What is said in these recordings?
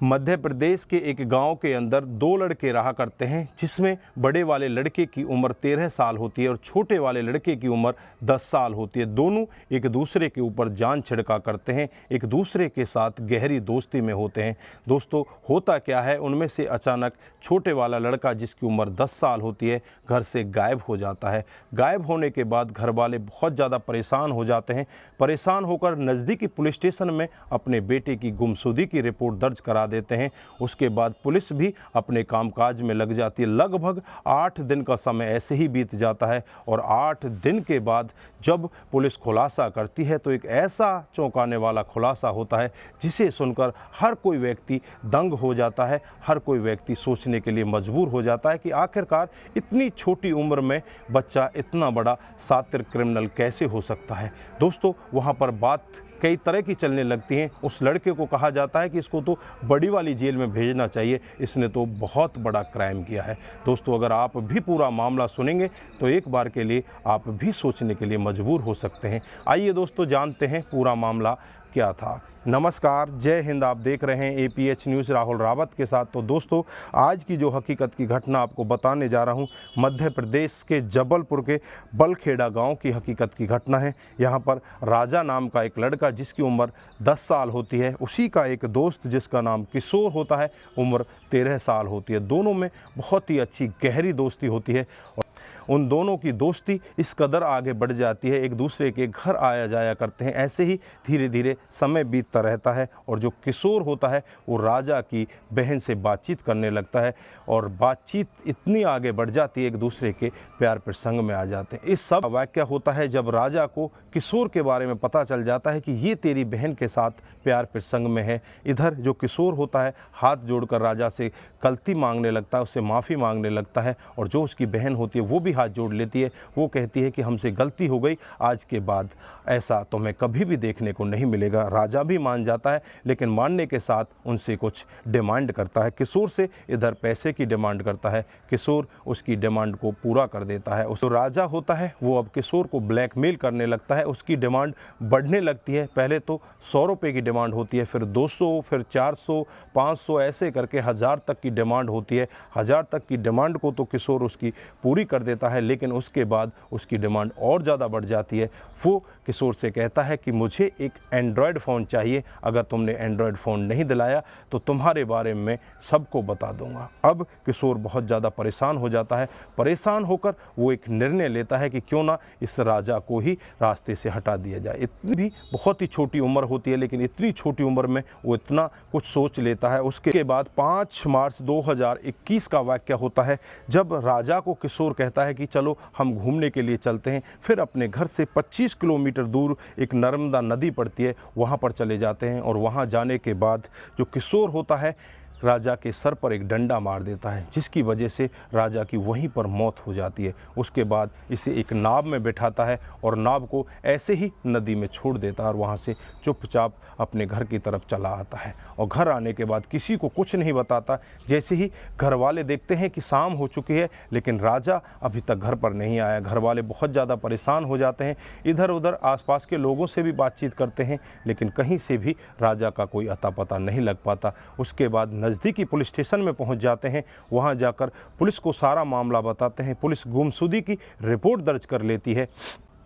मध्य प्रदेश के एक गांव के अंदर दो लड़के रहा करते हैं, जिसमें बड़े वाले लड़के की उम्र 13 साल होती है और छोटे वाले लड़के की उम्र 10 साल होती है। दोनों एक दूसरे के ऊपर जान छिड़का करते हैं, एक दूसरे के साथ गहरी दोस्ती में होते हैं। दोस्तों, होता क्या है, उनमें से अचानक छोटे वाला लड़का जिसकी उम्र 10 साल होती है घर से गायब हो जाता है। गायब होने के बाद घर वाले बहुत ज़्यादा परेशान हो जाते हैं। परेशान होकर नज़दीकी पुलिस स्टेशन में अपने बेटे की गुमशुदगी की रिपोर्ट दर्ज करा देते हैं। उसके बाद पुलिस भी अपने कामकाज में लग जाती है। लगभग 8 दिन का समय ऐसे ही बीत जाता है और 8 दिन के बाद जब पुलिस खुलासा करती है तो एक ऐसा चौंकाने वाला खुलासा होता है जिसे सुनकर हर कोई व्यक्ति दंग हो जाता है। हर कोई व्यक्ति सोचने के लिए मजबूर हो जाता है कि आखिरकार इतनी छोटी उम्र में बच्चा इतना बड़ा शातिर क्रिमिनल कैसे हो सकता है। दोस्तों, वहाँ पर बात कई तरह की चलने लगती हैं। उस लड़के को कहा जाता है कि इसको तो बड़ी वाली जेल में भेजना चाहिए, इसने तो बहुत बड़ा क्राइम किया है। दोस्तों, अगर आप भी पूरा मामला सुनेंगे तो एक बार के लिए आप भी सोचने के लिए मजबूर हो सकते हैं। आइए दोस्तों, जानते हैं पूरा मामला क्या था। नमस्कार, जय हिंद। आप देख रहे हैं APH न्यूज़ राहुल रावत के साथ। तो दोस्तों, आज की जो हकीकत की घटना आपको बताने जा रहा हूं, मध्य प्रदेश के जबलपुर के बलखेड़ा गांव की हकीकत की घटना है। यहां पर राजा नाम का एक लड़का जिसकी उम्र 10 साल होती है, उसी का एक दोस्त जिसका नाम किशोर होता है, उम्र 13 साल होती है। दोनों में बहुत ही अच्छी गहरी दोस्ती होती है और उन दोनों की दोस्ती इस कदर आगे बढ़ जाती है, एक दूसरे के घर आया जाया करते हैं। ऐसे ही धीरे धीरे समय बीतता रहता है और जो किशोर होता है वो राजा की बहन से बातचीत करने लगता है और बातचीत इतनी आगे बढ़ जाती है, एक दूसरे के प्यार प्रसंग में आ जाते हैं। इस सब वाक्य होता है जब राजा को किशोर के बारे में पता चल जाता है कि ये तेरी बहन के साथ प्यार प्रसंग में है। इधर जो किशोर होता है हाथ जोड़कर राजा से गलती मांगने लगता है, उससे माफ़ी मांगने लगता है और जो उसकी बहन होती है वो भी हाथ जोड़ लेती है। वो कहती है कि हमसे गलती हो गई, आज के बाद ऐसा तुम्हें कभी भी देखने को नहीं मिलेगा। राजा भी मान जाता है, लेकिन मानने के साथ उनसे कुछ डिमांड करता है। किशोर से इधर पैसे की डिमांड करता है। किशोर उसकी डिमांड को पूरा कर देता है। उस राजा होता है वो अब किशोर को ब्लैकमेल करने लगता है। उसकी डिमांड बढ़ने लगती है। पहले तो 100 रुपये की डिमांड होती है, फिर 200, फिर 400, 500, ऐसे करके 1000 तक की डिमांड होती है। 1000 तक की डिमांड को तो किशोर उसकी पूरी कर देता है, लेकिन उसके बाद उसकी डिमांड और ज़्यादा बढ़ जाती है। वो किशोर से कहता है कि मुझे एक एंड्रॉयड फ़ोन चाहिए, अगर तुमने एंड्रॉयड फ़ोन नहीं दिलाया तो तुम्हारे बारे में सबको बता दूंगा। अब किशोर बहुत ज़्यादा परेशान हो जाता है। परेशान होकर वो एक निर्णय लेता है कि क्यों ना इस राजा को ही रास्ते से हटा दिया जाए। इतनी भी बहुत ही छोटी उम्र होती है, लेकिन इतनी छोटी उम्र में वो इतना कुछ सोच लेता है। उसके बाद 5 मार्च 2021 का वाक़या होता है, जब राजा को किशोर कहता है कि चलो हम घूमने के लिए चलते हैं। फिर अपने घर से 25 किलोमीटर दूर एक नर्मदा नदी पड़ती है, वहाँ पर चले जाते हैं और वहाँ जाने के बाद जो किशोर होता है राजा के सर पर एक डंडा मार देता है, जिसकी वजह से राजा की वहीं पर मौत हो जाती है। उसके बाद इसे एक नाव में बैठाता है और नाव को ऐसे ही नदी में छोड़ देता है और वहाँ से चुपचाप अपने घर की तरफ चला आता है। और घर आने के बाद किसी को कुछ नहीं बताता। जैसे ही घर वाले देखते हैं कि शाम हो चुकी है, लेकिन राजा अभी तक घर पर नहीं आया। घर वाले बहुत ज़्यादा परेशान हो जाते हैं। इधर उधर आसपास के लोगों से भी बातचीत करते हैं, लेकिन कहीं से भी राजा का कोई अता पता नहीं लग पाता। उसके बाद नज़दीकी पुलिस स्टेशन में पहुंच जाते हैं। वहां जाकर पुलिस को सारा मामला बताते हैं। पुलिस गुमशुदगी की रिपोर्ट दर्ज कर लेती है।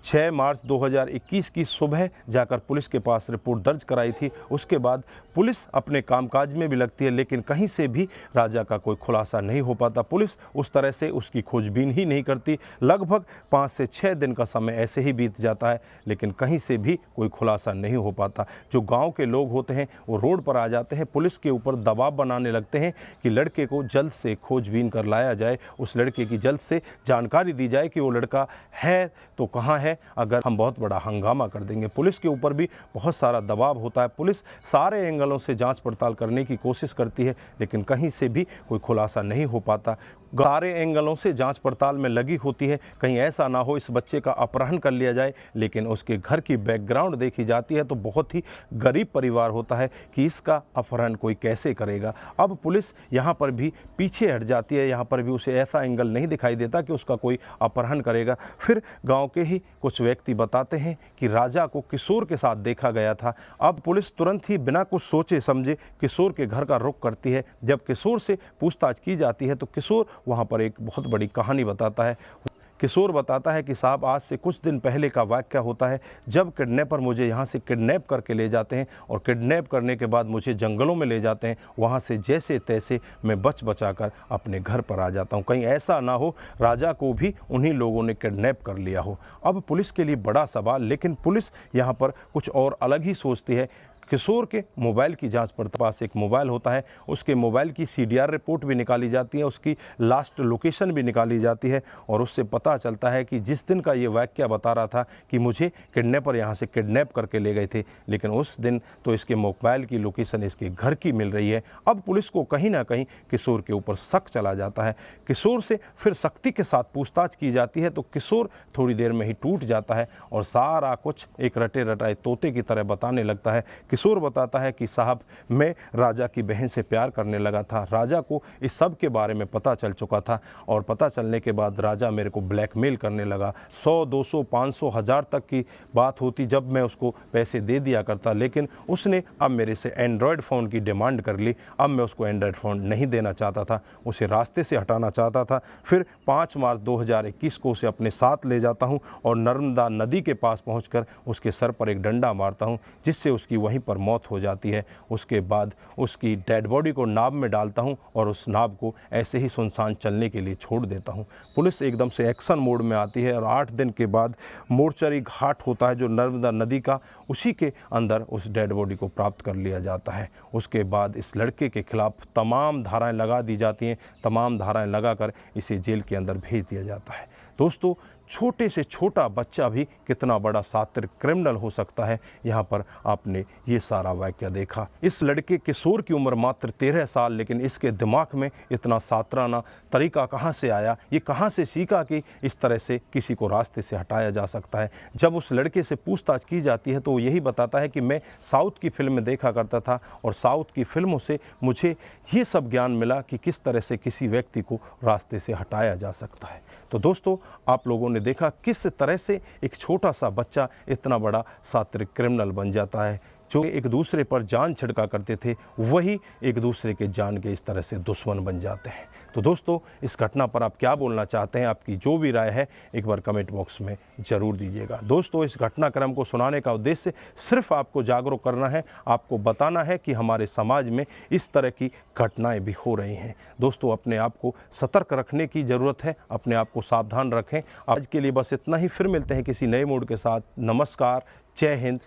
6 मार्च 2021 की सुबह जाकर पुलिस के पास रिपोर्ट दर्ज कराई थी। उसके बाद पुलिस अपने कामकाज में भी लगती है, लेकिन कहीं से भी राजा का कोई खुलासा नहीं हो पाता। पुलिस उस तरह से उसकी खोजबीन ही नहीं करती। लगभग 5 से 6 दिन का समय ऐसे ही बीत जाता है, लेकिन कहीं से भी कोई खुलासा नहीं हो पाता। जो गांव के लोग होते हैं वो रोड पर आ जाते हैं, पुलिस के ऊपर दबाव बनाने लगते हैं कि लड़के को जल्द से खोजबीन कर लाया जाए, उस लड़के की जल्द से जानकारी दी जाए कि वो लड़का है तो कहाँ है, अगर हम बहुत बड़ा हंगामा कर देंगे। पुलिस के ऊपर भी बहुत सारा दबाव होता है। पुलिस सारे एंगलों से जांच पड़ताल करने की कोशिश करती है, लेकिन कहीं से भी कोई खुलासा नहीं हो पाता। सारे एंगलों से जांच पड़ताल में लगी होती है, कहीं ऐसा ना हो इस बच्चे का अपहरण कर लिया जाए। लेकिन उसके घर की बैकग्राउंड देखी जाती है तो बहुत ही गरीब परिवार होता है कि इसका अपहरण कोई कैसे करेगा। अब पुलिस यहाँ पर भी पीछे हट जाती है, यहाँ पर भी उसे ऐसा एंगल नहीं दिखाई देता कि उसका कोई अपहरण करेगा। फिर गाँव के ही कुछ व्यक्ति बताते हैं कि राजा को किशोर के साथ देखा गया था। अब पुलिस तुरंत ही बिना कुछ सोचे समझे किशोर के घर का रुख करती है। जब किशोर से पूछताछ की जाती है तो किशोर वहाँ पर एक बहुत बड़ी कहानी बताता है। किशोर बताता है कि साहब, आज से कुछ दिन पहले का वाक़या होता है जब किडनैपर मुझे यहाँ से किडनैप करके ले जाते हैं और किडनैप करने के बाद मुझे जंगलों में ले जाते हैं। वहाँ से जैसे तैसे मैं बच बचाकर अपने घर पर आ जाता हूँ। कहीं ऐसा ना हो राजा को भी उन्हीं लोगों ने किडनैप कर लिया हो। अब पुलिस के लिए बड़ा सवाल, लेकिन पुलिस यहाँ पर कुछ और अलग ही सोचती है। किशोर के मोबाइल की जांच पड़ताल, पास एक मोबाइल होता है, उसके मोबाइल की CDR रिपोर्ट भी निकाली जाती है, उसकी लास्ट लोकेशन भी निकाली जाती है और उससे पता चलता है कि जिस दिन का ये वाक़या बता रहा था कि मुझे किडनैपर यहाँ से किडनैप करके ले गए थे, लेकिन उस दिन तो इसके मोबाइल की लोकेशन इसके घर की मिल रही है। अब पुलिस को कहीं ना कहीं किशोर के ऊपर शक चला जाता है। किशोर से फिर सख्ती के साथ पूछताछ की जाती है तो किशोर थोड़ी देर में ही टूट जाता है और सारा कुछ एक रटे रटाए तोते की तरह बताने लगता है। किशोर बताता है कि साहब, मैं राजा की बहन से प्यार करने लगा था। राजा को इस सब के बारे में पता चल चुका था और पता चलने के बाद राजा मेरे को ब्लैकमेल करने लगा। 100, 200, 500, 1000 तक की बात होती जब मैं उसको पैसे दे दिया करता, लेकिन उसने अब मेरे से एंड्रॉयड फ़ोन की डिमांड कर ली। अब मैं उसको एंड्रॉयड फ़ोन नहीं देना चाहता था, उसे रास्ते से हटाना चाहता था। फिर 5 मार्च 2021 को उसे अपने साथ ले जाता हूँ और नर्मदा नदी के पास पहुँचकर उसके सर पर एक डंडा मारता हूँ, जिससे उसकी वहीं पर मौत हो जाती है। उसके बाद उसकी डेड बॉडी को नाव में डालता हूं और उस नाव को ऐसे ही सुनसान चलने के लिए छोड़ देता हूं। पुलिस एकदम से एक्शन मोड में आती है और 8 दिन के बाद मोर्चरी घाट होता है जो नर्मदा नदी का, उसी के अंदर उस डेड बॉडी को प्राप्त कर लिया जाता है। उसके बाद इस लड़के के खिलाफ तमाम धाराएं लगा दी जाती हैं, तमाम धाराएं लगाकर इसे जेल के अंदर भेज दिया जाता है। दोस्तों, छोटे से छोटा बच्चा भी कितना बड़ा सातिर क्रिमिनल हो सकता है, यहाँ पर आपने ये सारा वाक़या देखा। इस लड़के किशोर की उम्र मात्र 13 साल, लेकिन इसके दिमाग में इतना सातराना तरीका कहाँ से आया, ये कहाँ से सीखा कि इस तरह से किसी को रास्ते से हटाया जा सकता है। जब उस लड़के से पूछताछ की जाती है तो वो यही बताता है कि मैं साउथ की फिल्म देखा करता था और साउथ की फिल्मों से मुझे ये सब ज्ञान मिला कि किस तरह से किसी व्यक्ति को रास्ते से हटाया जा सकता है। तो दोस्तों, आप लोगों ने देखा किस तरह से एक छोटा सा बच्चा इतना बड़ा सात्विक क्रिमिनल बन जाता है। जो एक दूसरे पर जान छिड़का करते थे वही एक दूसरे के जान के इस तरह से दुश्मन बन जाते हैं। तो दोस्तों, इस घटना पर आप क्या बोलना चाहते हैं, आपकी जो भी राय है एक बार कमेंट बॉक्स में ज़रूर दीजिएगा। दोस्तों, इस घटनाक्रम को सुनाने का उद्देश्य सिर्फ आपको जागरूक करना है, आपको बताना है कि हमारे समाज में इस तरह की घटनाएं भी हो रही हैं। दोस्तों, अपने आप को सतर्क रखने की ज़रूरत है, अपने आप को सावधान रखें। आज के लिए बस इतना ही, फिर मिलते हैं किसी नए मूड के साथ। नमस्कार, जय हिंद,